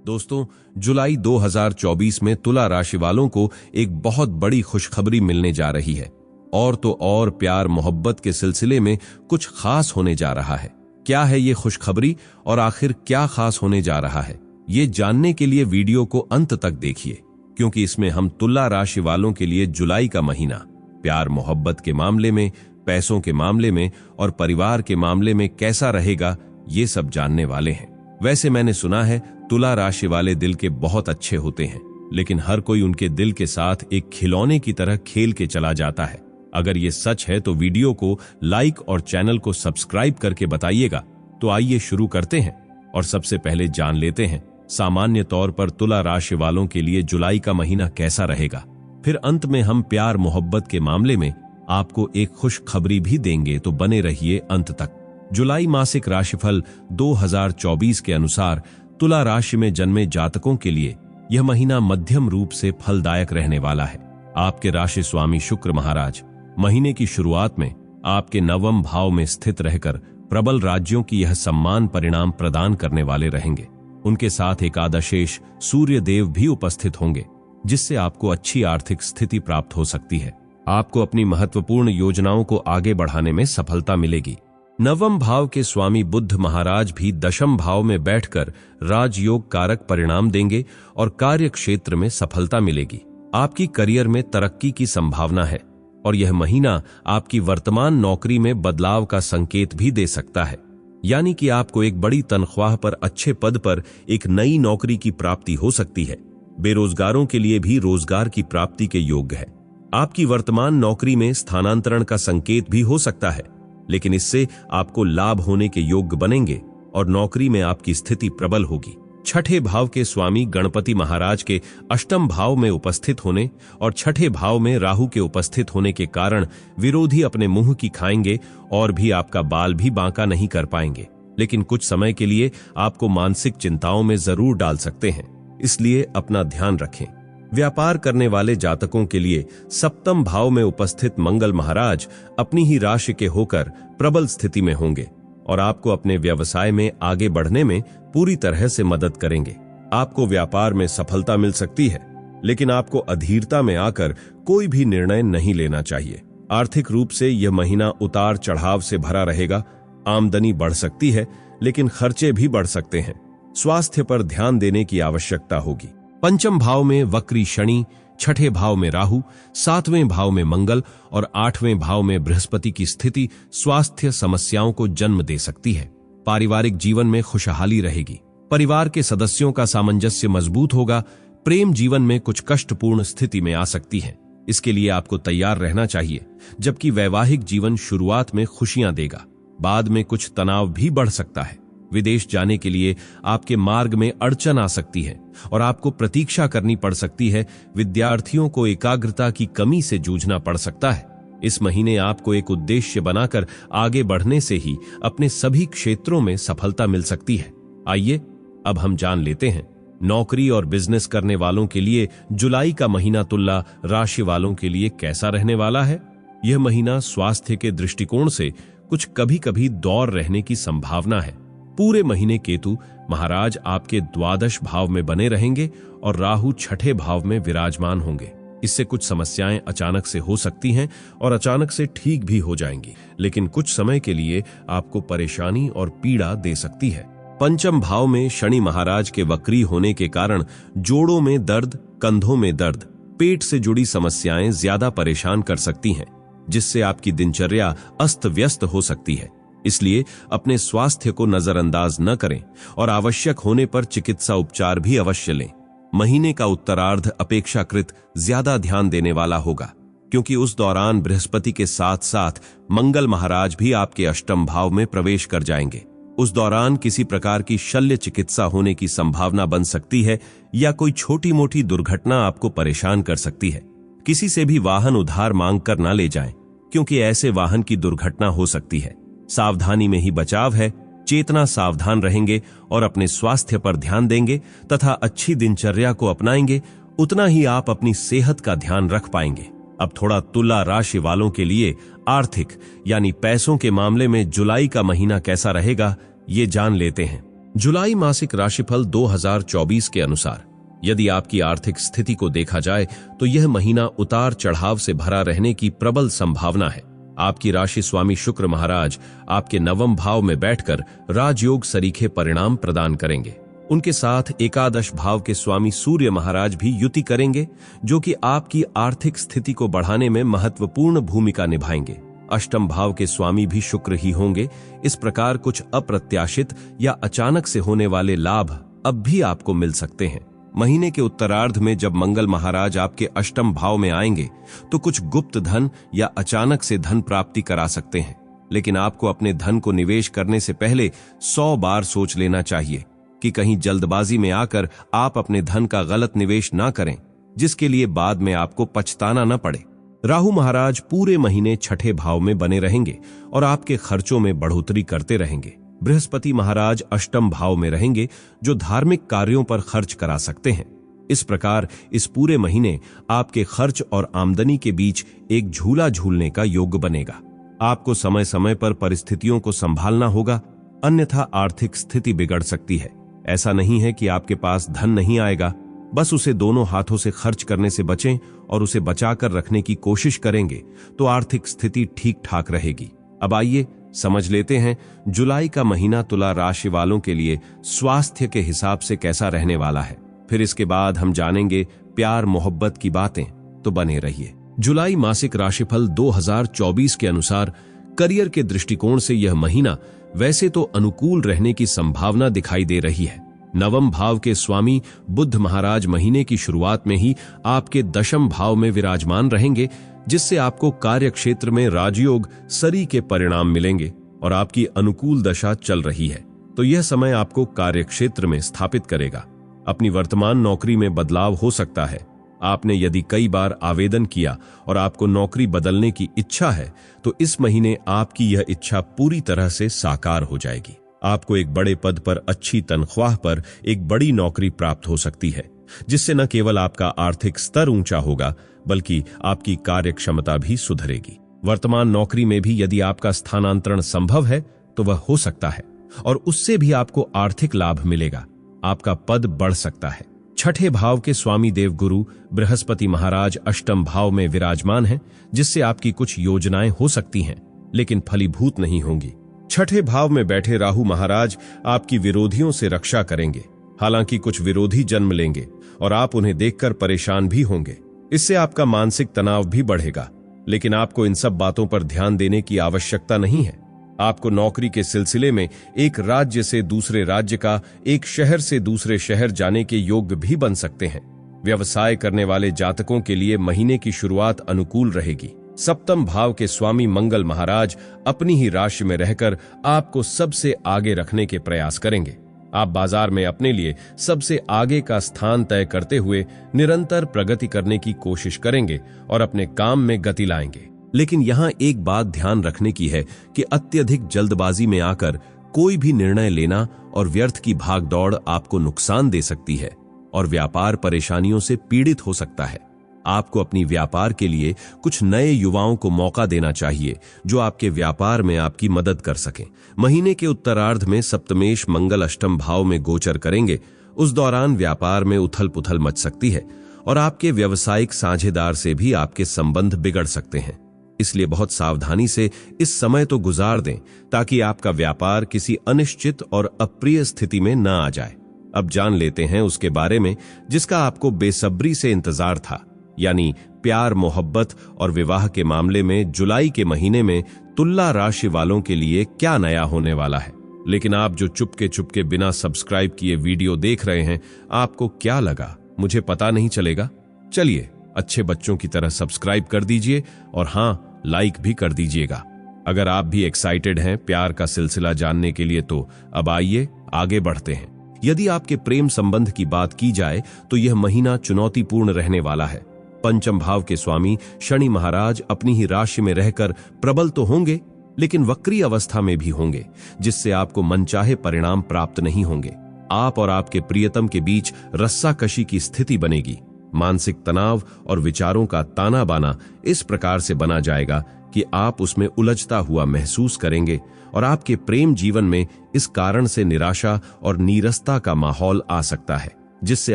दोस्तों, जुलाई 2024 में तुला राशि वालों को एक बहुत बड़ी खुशखबरी मिलने जा रही है। और तो और प्यार मोहब्बत के सिलसिले में कुछ खास होने जा रहा है। क्या है ये खुशखबरी और आखिर क्या खास होने जा रहा है, ये जानने के लिए वीडियो को अंत तक देखिए, क्योंकि इसमें हम तुला राशि वालों के लिए जुलाई का महीना प्यार मोहब्बत के मामले में, पैसों के मामले में और परिवार के मामले में कैसा रहेगा, ये सब जानने वाले हैं। वैसे मैंने सुना है तुला राशि वाले दिल के बहुत अच्छे होते हैं, लेकिन हर कोई उनके दिल के साथ एक खिलौने की तरह खेल के चला जाता है। अगर ये सच है तो वीडियो को लाइक और चैनल को सब्सक्राइब करके बताइएगा। तो आइए शुरू करते हैं और सबसे पहले जान लेते हैं सामान्य तौर पर तुला राशि वालों के लिए जुलाई का महीना कैसा रहेगा। फिर अंत में हम प्यार मोहब्बत के मामले में आपको एक खुशखबरी भी देंगे, तो बने रहिए अंत तक। जुलाई मासिक राशिफल 2024 के अनुसार तुला राशि में जन्मे जातकों के लिए यह महीना मध्यम रूप से फलदायक रहने वाला है। आपके राशि स्वामी शुक्र महाराज महीने की शुरुआत में आपके नवम भाव में स्थित रहकर प्रबल राज्यों की यह सम्मान परिणाम प्रदान करने वाले रहेंगे। उनके साथ एकादशेष सूर्य देव भी उपस्थित होंगे, जिससे आपको अच्छी आर्थिक स्थिति प्राप्त हो सकती है। आपको अपनी महत्वपूर्ण योजनाओं को आगे बढ़ाने में सफलता मिलेगी। नवम भाव के स्वामी बुध महाराज भी दशम भाव में बैठकर राजयोग कारक परिणाम देंगे और कार्य क्षेत्र में सफलता मिलेगी। आपकी करियर में तरक्की की संभावना है और यह महीना आपकी वर्तमान नौकरी में बदलाव का संकेत भी दे सकता है, यानी कि आपको एक बड़ी तनख्वाह पर अच्छे पद पर एक नई नौकरी की प्राप्ति हो सकती है। बेरोजगारों के लिए भी रोजगार की प्राप्ति के योग्य है। आपकी वर्तमान नौकरी में स्थानांतरण का संकेत भी हो सकता है, लेकिन इससे आपको लाभ होने के योग्य बनेंगे और नौकरी में आपकी स्थिति प्रबल होगी। छठे भाव के स्वामी गणपति महाराज के अष्टम भाव में उपस्थित होने और छठे भाव में राहु के उपस्थित होने के कारण विरोधी अपने मुंह की खाएंगे और भी आपका बाल भी बांका नहीं कर पाएंगे, लेकिन कुछ समय के लिए आपको मानसिक चिंताओं में जरूर डाल सकते हैं, इसलिए अपना ध्यान रखें। व्यापार करने वाले जातकों के लिए सप्तम भाव में उपस्थित मंगल महाराज अपनी ही राशि के होकर प्रबल स्थिति में होंगे और आपको अपने व्यवसाय में आगे बढ़ने में पूरी तरह से मदद करेंगे। आपको व्यापार में सफलता मिल सकती है, लेकिन आपको अधीरता में आकर कोई भी निर्णय नहीं लेना चाहिए। आर्थिक रूप से यह महीना उतार चढ़ाव से भरा रहेगा। आमदनी बढ़ सकती है, लेकिन खर्चे भी बढ़ सकते हैं। स्वास्थ्य पर ध्यान देने की आवश्यकता होगी। पंचम भाव में वक्री शनि, छठे भाव में राहु, सातवें भाव में मंगल और आठवें भाव में बृहस्पति की स्थिति स्वास्थ्य समस्याओं को जन्म दे सकती है। पारिवारिक जीवन में खुशहाली रहेगी। परिवार के सदस्यों का सामंजस्य मजबूत होगा। प्रेम जीवन में कुछ कष्टपूर्ण स्थिति में आ सकती है, इसके लिए आपको तैयार रहना चाहिए। जबकि वैवाहिक जीवन शुरुआत में खुशियां देगा, बाद में कुछ तनाव भी बढ़ सकता है। विदेश जाने के लिए आपके मार्ग में अड़चन आ सकती है और आपको प्रतीक्षा करनी पड़ सकती है। विद्यार्थियों को एकाग्रता की कमी से जूझना पड़ सकता है। इस महीने आपको एक उद्देश्य बनाकर आगे बढ़ने से ही अपने सभी क्षेत्रों में सफलता मिल सकती है। आइए अब हम जान लेते हैं नौकरी और बिजनेस करने वालों के लिए जुलाई का महीना तुला राशि वालों के लिए कैसा रहने वाला है। यह महीना स्वास्थ्य के दृष्टिकोण से कुछ कभी कभी दौर रहने की संभावना है। पूरे महीने केतु महाराज आपके द्वादश भाव में बने रहेंगे और राहु छठे भाव में विराजमान होंगे। इससे कुछ समस्याएं अचानक से हो सकती हैं और अचानक से ठीक भी हो जाएंगी, लेकिन कुछ समय के लिए आपको परेशानी और पीड़ा दे सकती है। पंचम भाव में शनि महाराज के वक्री होने के कारण जोड़ों में दर्द, कंधों में दर्द, पेट से जुड़ी समस्याएं ज्यादा परेशान कर सकती हैं, जिससे आपकी दिनचर्या अस्त व्यस्त हो सकती है। इसलिए अपने स्वास्थ्य को नजरअंदाज न करें और आवश्यक होने पर चिकित्सा उपचार भी अवश्य लें। महीने का उत्तरार्ध अपेक्षाकृत ज्यादा ध्यान देने वाला होगा, क्योंकि उस दौरान बृहस्पति के साथ साथ मंगल महाराज भी आपके अष्टम भाव में प्रवेश कर जाएंगे। उस दौरान किसी प्रकार की शल्य चिकित्सा होने की संभावना बन सकती है या कोई छोटी मोटी दुर्घटना आपको परेशान कर सकती है। किसी से भी वाहन उधार मांग कर न ले जाएं, क्योंकि ऐसे वाहन की दुर्घटना हो सकती है। सावधानी में ही बचाव है। चेतना सावधान रहेंगे और अपने स्वास्थ्य पर ध्यान देंगे तथा अच्छी दिनचर्या को अपनाएंगे, उतना ही आप अपनी सेहत का ध्यान रख पाएंगे। अब थोड़ा तुला राशि वालों के लिए आर्थिक यानी पैसों के मामले में जुलाई का महीना कैसा रहेगा, ये जान लेते हैं। जुलाई मासिक राशिफल 2024 के अनुसार यदि आपकी आर्थिक स्थिति को देखा जाए तो यह महीना उतार चढ़ाव से भरा रहने की प्रबल संभावना है। आपकी राशि स्वामी शुक्र महाराज आपके नवम भाव में बैठकर राजयोग सरीखे परिणाम प्रदान करेंगे। उनके साथ एकादश भाव के स्वामी सूर्य महाराज भी युति करेंगे, जो कि आपकी आर्थिक स्थिति को बढ़ाने में महत्वपूर्ण भूमिका निभाएंगे। अष्टम भाव के स्वामी भी शुक्र ही होंगे। इस प्रकार कुछ अप्रत्याशित या अचानक से होने वाले लाभ अब भी आपको मिल सकते हैं। महीने के उत्तरार्ध में जब मंगल महाराज आपके अष्टम भाव में आएंगे तो कुछ गुप्त धन या अचानक से धन प्राप्ति करा सकते हैं, लेकिन आपको अपने धन को निवेश करने से पहले 100 बार सोच लेना चाहिए कि कहीं जल्दबाजी में आकर आप अपने धन का गलत निवेश ना करें, जिसके लिए बाद में आपको पछताना न पड़े। राहु महाराज पूरे महीने छठे भाव में बने रहेंगे और आपके खर्चों में बढ़ोतरी करते रहेंगे। बृहस्पति महाराज अष्टम भाव में रहेंगे, जो धार्मिक कार्यों पर खर्च करा सकते हैं। इस प्रकार इस पूरे महीने आपके खर्च और आमदनी के बीच एक झूला झूलने का योग बनेगा। आपको समय समय पर परिस्थितियों को संभालना होगा, अन्यथा आर्थिक स्थिति बिगड़ सकती है। ऐसा नहीं है कि आपके पास धन नहीं आएगा, बस उसे दोनों हाथों से खर्च करने से बचें और उसे बचाकर रखने की कोशिश करेंगे तो आर्थिक स्थिति ठीक ठाक रहेगी। अब आइए समझ लेते हैं जुलाई का महीना तुला राशि वालों के लिए स्वास्थ्य के हिसाब से कैसा रहने वाला है। फिर इसके बाद हम जानेंगे प्यार मोहब्बत की बातें, तो बने रहिए। जुलाई मासिक राशिफल 2024 के अनुसार करियर के दृष्टिकोण से यह महीना वैसे तो अनुकूल रहने की संभावना दिखाई दे रही है। नवम भाव के स्वामी बुध महाराज महीने की शुरुआत में ही आपके दशम भाव में विराजमान रहेंगे, जिससे आपको कार्य क्षेत्र में राजयोग सरी के परिणाम मिलेंगे और आपकी अनुकूल दशा चल रही है तो यह समय आपको कार्य क्षेत्र में स्थापित करेगा। अपनी वर्तमान नौकरी में बदलाव हो सकता है। आपने यदि कई बार आवेदन किया और आपको नौकरी बदलने की इच्छा है तो इस महीने आपकी यह इच्छा पूरी तरह से साकार हो जाएगी। आपको एक बड़े पद पर अच्छी तनख्वाह पर एक बड़ी नौकरी प्राप्त हो सकती है, जिससे न केवल आपका आर्थिक स्तर ऊंचा होगा बल्कि आपकी कार्य क्षमता भी सुधरेगी। वर्तमान नौकरी में भी यदि आपका स्थानांतरण संभव है तो वह हो सकता है और उससे भी आपको आर्थिक लाभ मिलेगा। आपका पद बढ़ सकता है। छठे भाव के स्वामी देवगुरु बृहस्पति महाराज अष्टम भाव में विराजमान हैं, जिससे आपकी कुछ योजनाएं हो सकती हैं लेकिन फलीभूत नहीं होंगी। छठे भाव में बैठे राहु महाराज आपकी विरोधियों से रक्षा करेंगे। हालांकि कुछ विरोधी जन्म लेंगे और आप उन्हें देखकर परेशान भी होंगे। इससे आपका मानसिक तनाव भी बढ़ेगा, लेकिन आपको इन सब बातों पर ध्यान देने की आवश्यकता नहीं है। आपको नौकरी के सिलसिले में एक राज्य से दूसरे राज्य का, एक शहर से दूसरे शहर जाने के योग भी बन सकते हैं। व्यवसाय करने वाले जातकों के लिए महीने की शुरुआत अनुकूल रहेगी। सप्तम भाव के स्वामी मंगल महाराज अपनी ही राशि में रहकर आपको सबसे आगे रखने के प्रयास करेंगे। आप बाजार में अपने लिए सबसे आगे का स्थान तय करते हुए निरंतर प्रगति करने की कोशिश करेंगे और अपने काम में गति लाएंगे। लेकिन यहाँ एक बात ध्यान रखने की है कि अत्यधिक जल्दबाजी में आकर कोई भी निर्णय लेना और व्यर्थ की भागदौड़ आपको नुकसान दे सकती है और व्यापार परेशानियों से पीड़ित हो सकता है। आपको अपनी व्यापार के लिए कुछ नए युवाओं को मौका देना चाहिए जो आपके व्यापार में आपकी मदद कर सकें। महीने के उत्तरार्ध में सप्तमेश मंगल अष्टम भाव में गोचर करेंगे। उस दौरान व्यापार में उथल पुथल मच सकती है और आपके व्यावसायिक साझेदार से भी आपके संबंध बिगड़ सकते हैं। इसलिए बहुत सावधानी से इस समय तो गुजार दें ताकि आपका व्यापार किसी अनिश्चित और अप्रिय स्थिति में न आ जाए। अब जान लेते हैं उसके बारे में जिसका आपको बेसब्री से इंतजार था, यानी प्यार मोहब्बत और विवाह के मामले में जुलाई के महीने में तुला राशि वालों के लिए क्या नया होने वाला है। लेकिन आप जो चुपके बिना सब्सक्राइब किए वीडियो देख रहे हैं, आपको क्या लगा मुझे पता नहीं चलेगा? चलिए अच्छे बच्चों की तरह सब्सक्राइब कर दीजिए और हाँ, लाइक भी कर दीजिएगा। अगर आप भी एक्साइटेड हैं प्यार का सिलसिला जानने के लिए तो अब आइए आगे बढ़ते हैं। यदि आपके प्रेम संबंध की बात की जाए तो यह महीना चुनौतीपूर्ण रहने वाला है। पंचम भाव के स्वामी शनि महाराज अपनी ही राशि में रहकर प्रबल तो होंगे लेकिन वक्री अवस्था में भी होंगे, जिससे आपको मनचाहे परिणाम प्राप्त नहीं होंगे। आप और आपके प्रियतम के बीच रस्साकशी की स्थिति बनेगी। मानसिक तनाव और विचारों का ताना बाना इस प्रकार से बना जाएगा कि आप उसमें उलझता हुआ महसूस करेंगे और आपके प्रेम जीवन में इस कारण से निराशा और नीरसता का माहौल आ सकता है, जिससे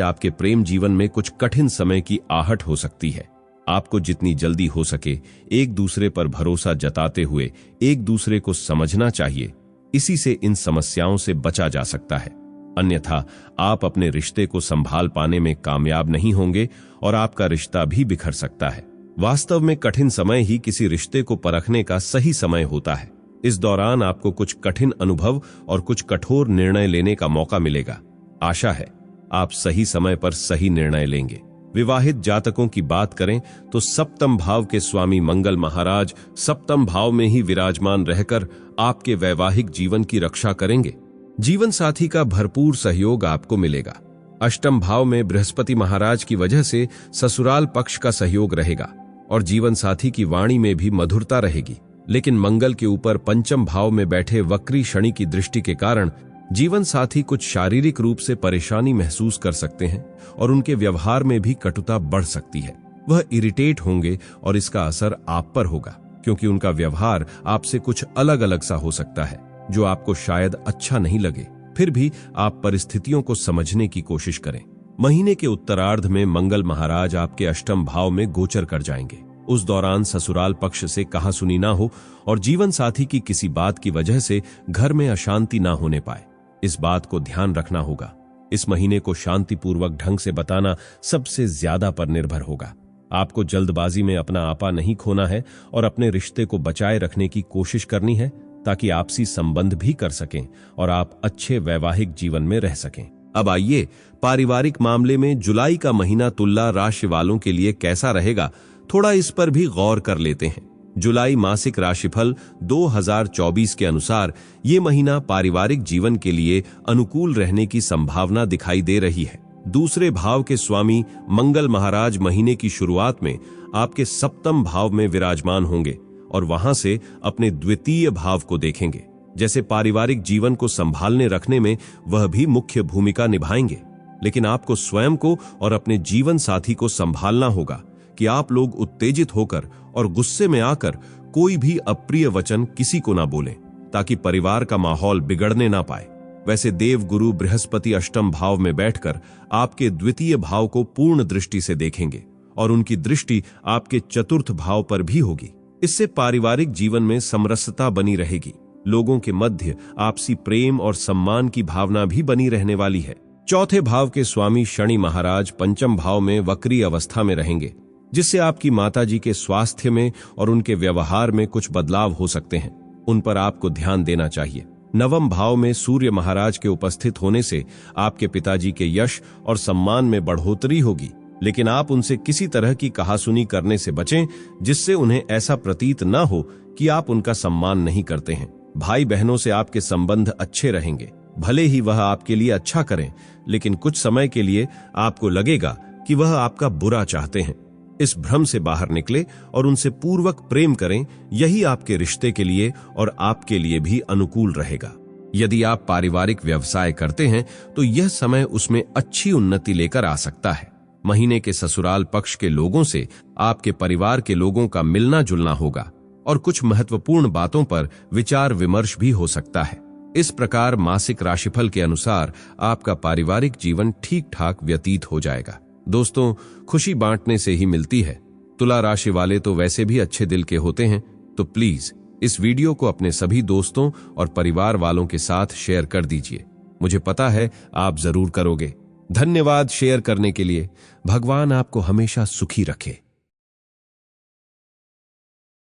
आपके प्रेम जीवन में कुछ कठिन समय की आहट हो सकती है। आपको जितनी जल्दी हो सके एक दूसरे पर भरोसा जताते हुए एक दूसरे को समझना चाहिए। इसी से इन समस्याओं से बचा जा सकता है। अन्यथा आप अपने रिश्ते को संभाल पाने में कामयाब नहीं होंगे और आपका रिश्ता भी बिखर सकता है। वास्तव में कठिन समय ही किसी रिश्ते को परखने का सही समय होता है। इस दौरान आपको कुछ कठिन अनुभव और कुछ कठोर निर्णय लेने का मौका मिलेगा। आशा है आप सही समय पर सही निर्णय लेंगे। विवाहित जातकों की बात करें तो सप्तम भाव के स्वामी मंगल महाराज सप्तम भाव में ही विराजमान रहकर आपके वैवाहिक जीवन की रक्षा करेंगे। जीवन साथी का भरपूर सहयोग आपको मिलेगा। अष्टम भाव में बृहस्पति महाराज की वजह से ससुराल पक्ष का सहयोग रहेगा और जीवन साथी की वाणी में भी मधुरता रहेगी। लेकिन मंगल के ऊपर पंचम भाव में बैठे वक्री शनि की दृष्टि के कारण जीवन साथी कुछ शारीरिक रूप से परेशानी महसूस कर सकते हैं और उनके व्यवहार में भी कटुता बढ़ सकती है। वह इरिटेट होंगे और इसका असर आप पर होगा, क्योंकि उनका व्यवहार आपसे कुछ अलग अलग सा हो सकता है जो आपको शायद अच्छा नहीं लगे। फिर भी आप परिस्थितियों को समझने की कोशिश करें। महीने के उत्तरार्ध में मंगल महाराज आपके अष्टम भाव में गोचर कर जाएंगे। उस दौरान ससुराल पक्ष से कहासुनी ना हो और जीवन साथी की किसी बात की वजह से घर में अशांति ना होने पाए, इस बात को ध्यान रखना होगा। इस महीने को शांतिपूर्वक ढंग से बताना सबसे ज्यादा पर निर्भर होगा। आपको जल्दबाजी में अपना आपा नहीं खोना है और अपने रिश्ते को बचाए रखने की कोशिश करनी है, ताकि आपसी संबंध भी कर सकें और आप अच्छे वैवाहिक जीवन में रह सकें। अब आइए पारिवारिक मामले में जुलाई का महीना तुला राशि वालों के लिए कैसा रहेगा, थोड़ा इस पर भी गौर कर लेते हैं। जुलाई मासिक राशिफल 2024 के अनुसार ये महीना पारिवारिक जीवन के लिए अनुकूल रहने की संभावना दिखाई दे रही है। दूसरे भाव के स्वामी मंगल महाराज महीने की शुरुआत में आपके सप्तम भाव में विराजमान होंगे और वहां से अपने द्वितीय भाव को देखेंगे। जैसे पारिवारिक जीवन को संभालने रखने में वह भी मुख्य भूमिका निभाएंगे, लेकिन आपको स्वयं को और अपने जीवन साथी को संभालना होगा कि आप लोग उत्तेजित होकर और गुस्से में आकर कोई भी अप्रिय वचन किसी को ना बोलें, ताकि परिवार का माहौल बिगड़ने ना पाए। वैसे देव गुरु बृहस्पति अष्टम भाव में बैठकर आपके द्वितीय भाव को पूर्ण दृष्टि से देखेंगे और उनकी दृष्टि आपके चतुर्थ भाव पर भी होगी। इससे पारिवारिक जीवन में समरसता बनी रहेगी। लोगों के मध्य आपसी प्रेम और सम्मान की भावना भी बनी रहने वाली है। चौथे भाव के स्वामी शनि महाराज पंचम भाव में वक्री अवस्था में रहेंगे, जिससे आपकी माताजी के स्वास्थ्य में और उनके व्यवहार में कुछ बदलाव हो सकते हैं। उन पर आपको ध्यान देना चाहिए। नवम भाव में सूर्य महाराज के उपस्थित होने से आपके पिताजी के यश और सम्मान में बढ़ोतरी होगी, लेकिन आप उनसे किसी तरह की कहासुनी करने से बचें, जिससे उन्हें ऐसा प्रतीत न हो कि आप उनका सम्मान नहीं करते हैं। भाई बहनों से आपके संबंध अच्छे रहेंगे। भले ही वह आपके लिए अच्छा करें, लेकिन कुछ समय के लिए आपको लगेगा कि वह आपका बुरा चाहते हैं। इस भ्रम से बाहर निकले और उनसे पूर्वक प्रेम करें। यही आपके रिश्ते के लिए और आपके लिए भी अनुकूल रहेगा। यदि आप पारिवारिक व्यवसाय करते हैं तो यह समय उसमें अच्छी उन्नति लेकर आ सकता है। महीने के ससुराल पक्ष के लोगों से आपके परिवार के लोगों का मिलना जुलना होगा और कुछ महत्वपूर्ण बातों पर विचार विमर्श भी हो सकता है। इस प्रकार मासिक राशिफल के अनुसार आपका पारिवारिक जीवन ठीक ठाक व्यतीत हो जाएगा। दोस्तों, खुशी बांटने से ही मिलती है। तुला राशि वाले तो वैसे भी अच्छे दिल के होते हैं, तो प्लीज इस वीडियो को अपने सभी दोस्तों और परिवार वालों के साथ शेयर कर दीजिए। मुझे पता है आप जरूर करोगे। धन्यवाद शेयर करने के लिए। भगवान आपको हमेशा सुखी रखे।